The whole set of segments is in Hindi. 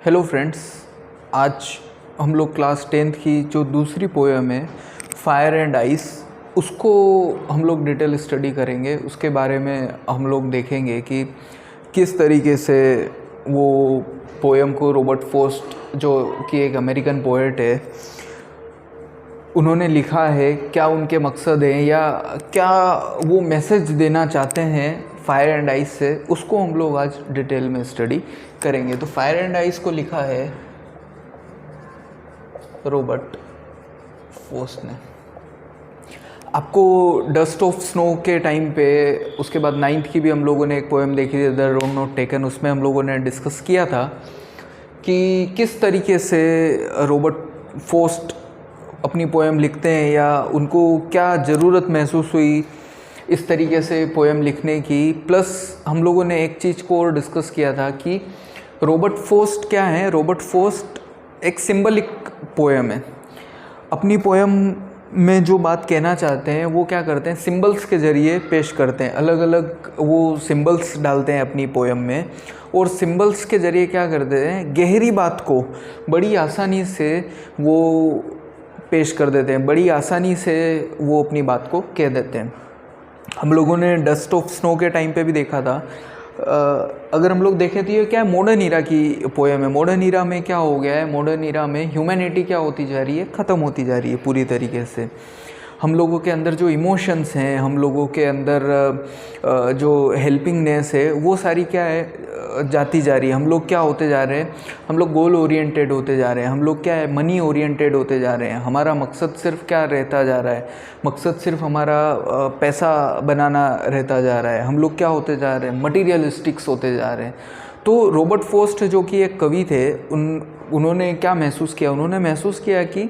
हेलो फ्रेंड्स, आज हम लोग क्लास 10th की जो दूसरी पोएम है फायर एंड आइस, उसको हम लोग डिटेल स्टडी करेंगे। उसके बारे में हम लोग देखेंगे कि किस तरीके से वो पोएम को रॉबर्ट फ्रॉस्ट, जो कि एक अमेरिकन पोएट है, उन्होंने लिखा है। क्या उनके मकसद हैं या क्या वो मैसेज देना चाहते हैं फायर एंड आइस से, उसको हम लोग आज डिटेल में स्टडी करेंगे। तो फायर एंड आइस को लिखा है रॉबर्ट फ्रॉस्ट ने। आपको डस्ट ऑफ स्नो के टाइम पे, उसके बाद 9th की भी हम लोगों ने एक पोएम देखी थी, द रोड नॉट टेकन। उसमें हम लोगों ने डिस्कस किया था कि किस तरीके से रॉबर्ट फ्रॉस्ट अपनी पोएम लिखते हैं या उनको क्या ज़रूरत महसूस हुई इस तरीके से पोएम लिखने की। प्लस हम लोगों ने एक चीज़ को और डिस्कस किया था कि रॉबर्ट फ्रॉस्ट क्या है। रॉबर्ट फ्रॉस्ट एक सिंबलिक पोएम है। अपनी पोएम में जो बात कहना चाहते हैं वो क्या करते हैं, सिंबल्स के ज़रिए पेश करते हैं। अलग अलग वो सिंबल्स डालते हैं अपनी पोएम में, और सिंबल्स के ज़रिए क्या करते हैं, गहरी बात को बड़ी आसानी से वो पेश कर देते हैं, बड़ी आसानी से वो अपनी बात को कह देते हैं। हम लोगों ने डस्ट ऑफ स्नो के टाइम पे भी देखा था। अगर हम लोग देखें तो ये क्या है, मॉडर्न ईरा की पोएम है। मॉडर्न ईरा में क्या हो गया है, मॉडर्न ईरा में ह्यूमैनिटी क्या होती जा रही है, ख़त्म होती जा रही है पूरी तरीके से। हम लोगों के अंदर जो इमोशंस हैं, हम लोगों के अंदर जो हेल्पिंगनेस है, वो सारी क्या है, जाती जा रही है। हम लोग क्या होते जा रहे हैं, हम लोग गोल ओरिएंटेड होते जा रहे हैं। हम लोग क्या है, मनी ओरिएंटेड होते जा रहे हैं। हमारा मकसद सिर्फ क्या रहता जा रहा है, मकसद सिर्फ हमारा पैसा बनाना रहता जा रहा है। हम लोग क्या होते जा रहे हैं, मटीरियलिस्टिक्स होते जा रहे हैं। तो रॉबर्ट फ्रॉस्ट जो कि एक कवि थे, उन्होंने क्या महसूस किया, उन्होंने महसूस किया कि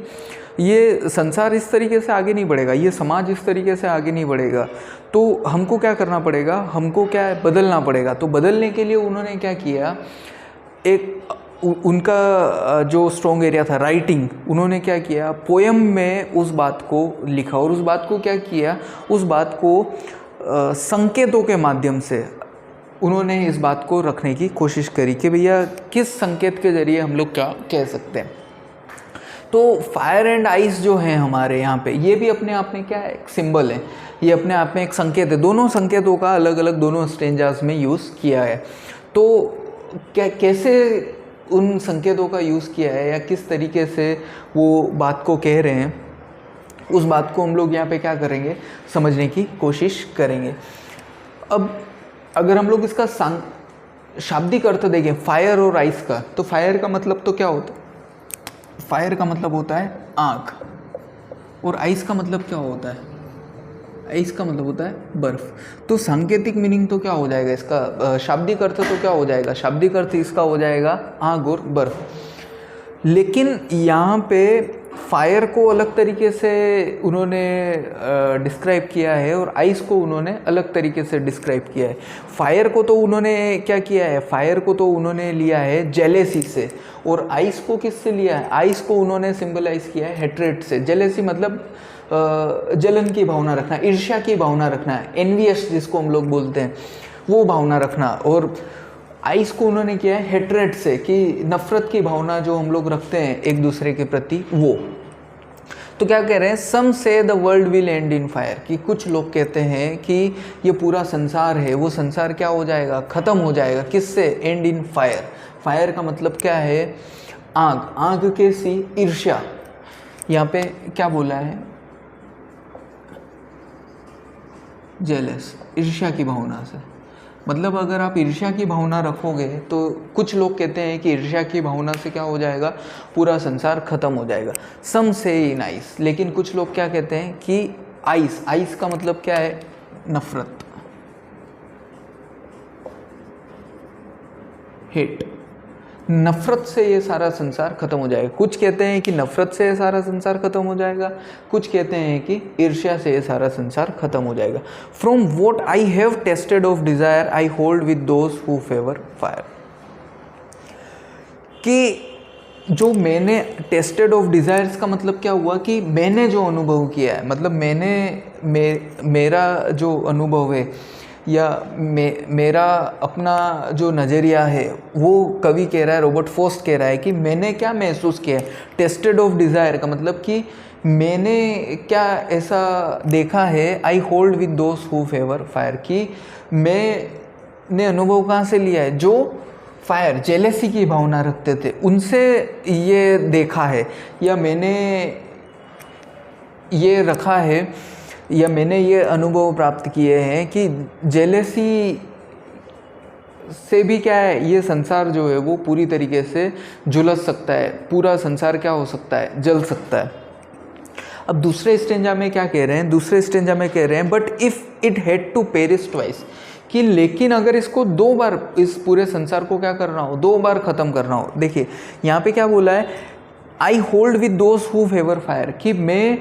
ये संसार इस तरीके से आगे नहीं बढ़ेगा, ये समाज इस तरीके से आगे नहीं बढ़ेगा। तो हमको क्या करना पड़ेगा, हमको क्या है, बदलना पड़ेगा। तो बदलने के लिए उन्होंने क्या किया, एक उनका जो स्ट्रॉन्ग एरिया था राइटिंग, उन्होंने क्या किया, पोएम में उस बात को लिखा। और उस बात को क्या किया, उस बात को संकेतों के माध्यम से उन्होंने इस बात को रखने की कोशिश करी कि भैया किस संकेत के ज़रिए हम लोग क्या कह सकते हैं। तो फायर एंड आइस जो है हमारे यहाँ पे, ये भी अपने आप में क्या है, एक सिंबल है। ये अपने आप में एक संकेत है। दोनों संकेतों का अलग अलग दोनों स्टेंजास में यूज़ किया है। तो क्या, कैसे उन संकेतों का यूज़ किया है या किस तरीके से वो बात को कह रहे हैं, उस बात को हम लोग यहाँ पे क्या करेंगे, समझने की कोशिश करेंगे। अब अगर हम लोग इसका शाब्दिक अर्थ देखें फायर और आइस का, तो फायर का मतलब तो क्या होता है, फायर का मतलब होता है आग, और आइस का मतलब क्या होता है, आइस का मतलब होता है बर्फ। तो सांकेतिक मीनिंग तो क्या हो जाएगा इसका, शाब्दिक अर्थ तो क्या हो जाएगा, शाब्दिक अर्थ इसका हो जाएगा आग और बर्फ। लेकिन यहाँ पे फायर को अलग तरीके से उन्होंने डिस्क्राइब किया है और आइस को उन्होंने अलग तरीके से डिस्क्राइब किया है। फायर को तो उन्होंने क्या किया है, फायर को तो उन्होंने लिया है जेलेसी से, और आइस को किससे लिया है, आइस को उन्होंने सिंबलाइज किया है हेट्रेट से। जेलेसी मतलब जलन की भावना रखना, ईर्ष्या की भावना रखना, एनवियस जिसको हम लोग बोलते हैं, वो भावना रखना। और आइस को उन्होंने किया है हेट्रेट से, कि नफरत की भावना जो हम लोग रखते हैं एक दूसरे के प्रति, वो। तो क्या कह रहे हैं, सम से the world will and in fire, कि कुछ लोग कहते हैं कि ये पूरा संसार है, वो संसार क्या हो जाएगा, ख़त्म हो जाएगा। किससे, एंड इन फायर। फायर का मतलब क्या है, आग, आग कैसी, ईर्ष्या। यहाँ पे क्या बोला है, जेलस, ईर्ष्या की भावना से। मतलब अगर आप ईर्ष्या की भावना रखोगे तो कुछ लोग कहते हैं कि ईर्ष्या की भावना से क्या हो जाएगा, पूरा संसार खत्म हो जाएगा। सम से इन आइस, लेकिन कुछ लोग क्या कहते हैं कि आइस, आइस का मतलब क्या है, नफरत, हेट। नफरत से ये सारा संसार खत्म हो जाएगा। कुछ कहते हैं कि नफरत से ये सारा संसार खत्म हो जाएगा, कुछ कहते हैं कि ईर्ष्या से ये सारा संसार खत्म हो जाएगा। From what I have tested of desire I hold with those who favour fire, कि जो मैंने टेस्टेड ऑफ डिजायर्स का मतलब क्या हुआ, कि मैंने जो अनुभव किया है, मतलब मैंने मेरा जो अनुभव है, या मेरा अपना जो नज़रिया है वो कवि कह रहा है, रॉबर्ट फ्रॉस्ट कह रहा है कि मैंने क्या महसूस किया है। टेस्टेड ऑफ डिज़ायर का मतलब कि मैंने क्या ऐसा देखा है, आई होल्ड विद दोस्त हु फेवर फायर, कि मैंने अनुभव कहाँ से लिया है, जो फायर जेलेसी की भावना रखते थे उनसे ये देखा है, या मैंने ये रखा है, या मैंने ये अनुभव प्राप्त किए हैं कि जेलेसी से भी क्या है, ये संसार जो है वो पूरी तरीके से झुलस सकता है, पूरा संसार क्या हो सकता है, जल सकता है। अब दूसरे स्टेंजा में क्या कह रहे हैं, दूसरे स्टेंजा में कह रहे हैं but if it had to perish twice, कि लेकिन अगर इसको 2 बार, इस पूरे संसार को क्या करना हो, 2 बार ख़त्म करना हो। देखिए यहाँ पे क्या बोला है, I hold with those who favour fire, कि मैं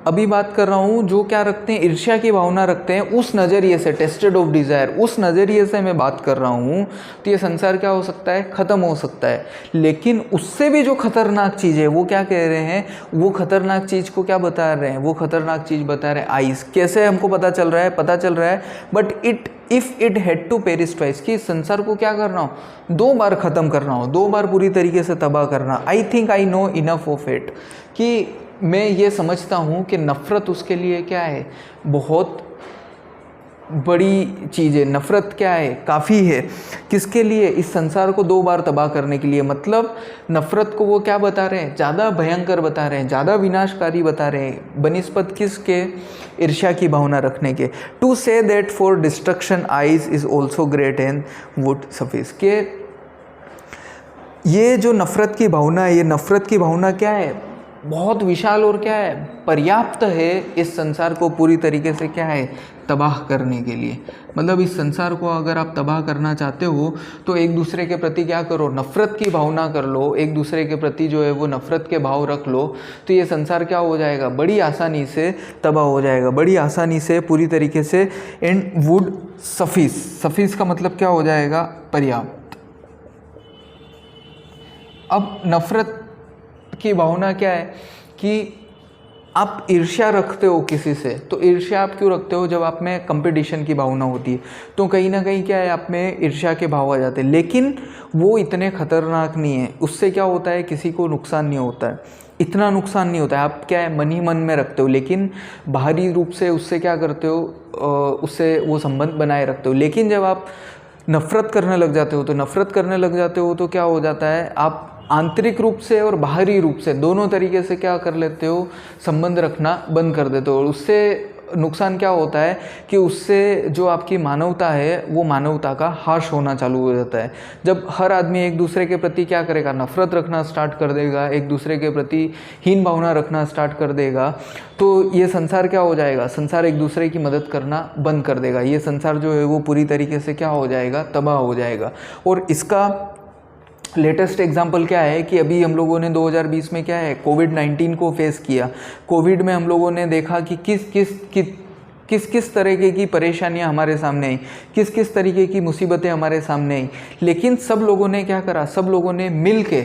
अभी बात कर रहा हूँ जो क्या रखते हैं, ईर्ष्या की भावना रखते हैं, उस नज़रिए से, टेस्टेड ऑफ डिज़ायर, उस नज़रिए से मैं बात कर रहा हूँ, तो ये संसार क्या हो सकता है, ख़त्म हो सकता है। लेकिन उससे भी जो खतरनाक चीज़ है वो क्या कह रहे हैं, वो खतरनाक चीज़ को क्या बता रहे हैं, वो खतरनाक चीज़ बता रहे हैं आइस। कैसे हमको पता चल रहा है, पता चल रहा है but if it had to perish twice, कि संसार को क्या करना हो, 2 बार ख़त्म करना हो, 2 बार पूरी तरीके से तबाह करना। I think I know enough of it, कि मैं ये समझता हूँ कि नफ़रत उसके लिए क्या है, बहुत बड़ी चीज़ है। नफ़रत क्या है, काफ़ी है, किसके लिए, इस संसार को 2 बार तबाह करने के लिए। मतलब नफ़रत को वो क्या बता रहे हैं, ज़्यादा भयंकर बता रहे हैं, ज़्यादा विनाशकारी बता रहे हैं, बनिस्पत किसके, ईर्ष्या की भावना रखने के। To say that for destruction ice is also great and would suffice, के ये जो नफ़रत की भावना है, ये नफ़रत की भावना क्या है, बहुत विशाल और क्या है, पर्याप्त है इस संसार को पूरी तरीके से क्या है, तबाह करने के लिए। मतलब इस संसार को अगर आप तबाह करना चाहते हो तो एक दूसरे के प्रति क्या करो, नफ़रत की भावना कर लो, एक दूसरे के प्रति जो है वो नफ़रत के भाव रख लो, तो ये संसार क्या हो जाएगा, बड़ी आसानी से तबाह हो जाएगा, बड़ी आसानी से पूरी तरीके से। एंड वुड सफिस, सफिस का मतलब क्या हो जाएगा, पर्याप्त। अब नफ़रत की भावना क्या है कि आप ईर्ष्या रखते हो किसी से, तो ईर्ष्या आप क्यों रखते हो, जब आप में कंपटीशन की भावना होती है तो कहीं ना कहीं क्या है, आप में ईर्ष्या के भाव आ जाते हैं। लेकिन वो इतने खतरनाक नहीं है, उससे क्या होता है, किसी को नुकसान नहीं होता है, इतना नुकसान नहीं होता है। आप क्या है, मन ही मन में रखते हो, लेकिन बाहरी रूप से उससे क्या करते हो, उससे वो संबंध बनाए रखते हो। लेकिन जब आप नफ़रत करने लग जाते हो, तो नफ़रत करने लग जाते हो तो क्या हो जाता है, आप आंतरिक रूप से और बाहरी रूप से दोनों तरीके से क्या कर लेते हो, संबंध रखना बंद कर देते हो। और उससे नुकसान क्या होता है कि उससे जो आपकी मानवता है वो मानवता का ह्रास होना चालू हो जाता है। जब हर आदमी एक दूसरे के प्रति क्या करेगा, नफ़रत रखना स्टार्ट कर देगा, एक दूसरे के प्रति हीन भावना रखना स्टार्ट कर देगा, तो ये संसार क्या हो जाएगा, संसार एक दूसरे की मदद करना बंद कर देगा। ये संसार जो है वो पूरी तरीके से क्या हो जाएगा, तबाह हो जाएगा। और इसका लेटेस्ट एग्जाम्पल क्या है कि अभी हम लोगों ने 2020 में क्या है, कोविड-19 को फेस किया। कोविड में हम लोगों ने देखा कि किस किस तरीके की परेशानियां हमारे सामने आई, किस किस तरीके की मुसीबतें हमारे सामने आई। लेकिन सब लोगों ने क्या करा, सब लोगों ने मिल के,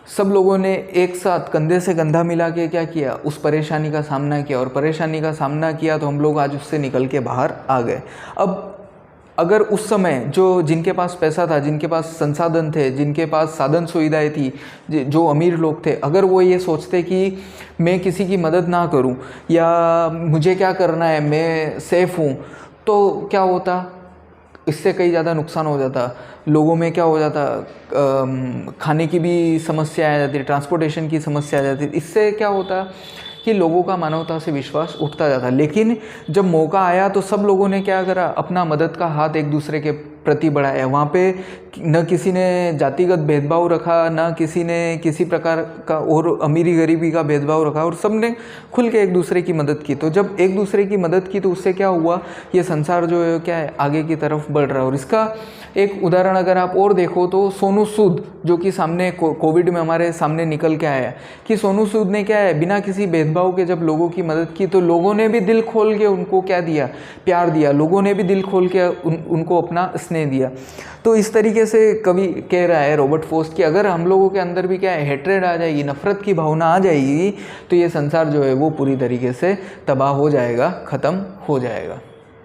सब लोगों ने एक साथ कंधे से कंधा मिला के क्या किया, उस परेशानी का सामना किया। और परेशानी का सामना किया तो हम लोग आज उससे निकल के बाहर आ गए। अब अगर उस समय जो जिनके पास पैसा था, जिनके पास संसाधन थे, जिनके पास साधन सुविधाएं थी, जो अमीर लोग थे, अगर वो ये सोचते कि मैं किसी की मदद ना करूं या मुझे क्या करना है, मैं सेफ़ हूं, तो क्या होता, इससे कई ज़्यादा नुकसान हो जाता। लोगों में क्या हो जाता, खाने की भी समस्या आ जाती, ट्रांसपोर्टेशन की समस्या आ जाती। इससे क्या होता कि लोगों का मानवता से विश्वास उठता जाता। लेकिन जब मौका आया तो सब लोगों ने क्या करा, अपना मदद का हाथ एक दूसरे के प्रति बढ़ाया। वहाँ पे न किसी ने जातिगत भेदभाव रखा, न किसी ने किसी प्रकार का और अमीरी गरीबी का भेदभाव रखा, और सब ने खुल के एक दूसरे की मदद की। तो जब एक दूसरे की मदद की तो उससे क्या हुआ, ये संसार जो है क्या है, आगे की तरफ बढ़ रहा है। और इसका एक उदाहरण अगर आप और देखो तो सोनू सूद, जो कि सामने कोविड में हमारे सामने निकल के आया, कि सोनू सूद ने क्या है, बिना किसी भेदभाव के जब लोगों की मदद की तो लोगों ने भी दिल खोल के उनको क्या दिया, प्यार दिया। लोगों ने भी दिल खोल के उनको अपना स्नेह दिया। तो इस तरीके से कवि कह रहा है रॉबर्ट फ्रॉस्ट कि अगर हम लोगों के अंदर भी क्या है, हेट्रेड आ जाएगी, नफ़रत की भावना आ जाएगी, तो ये संसार जो है वो पूरी तरीके से तबाह हो जाएगा, ख़त्म हो जाएगा।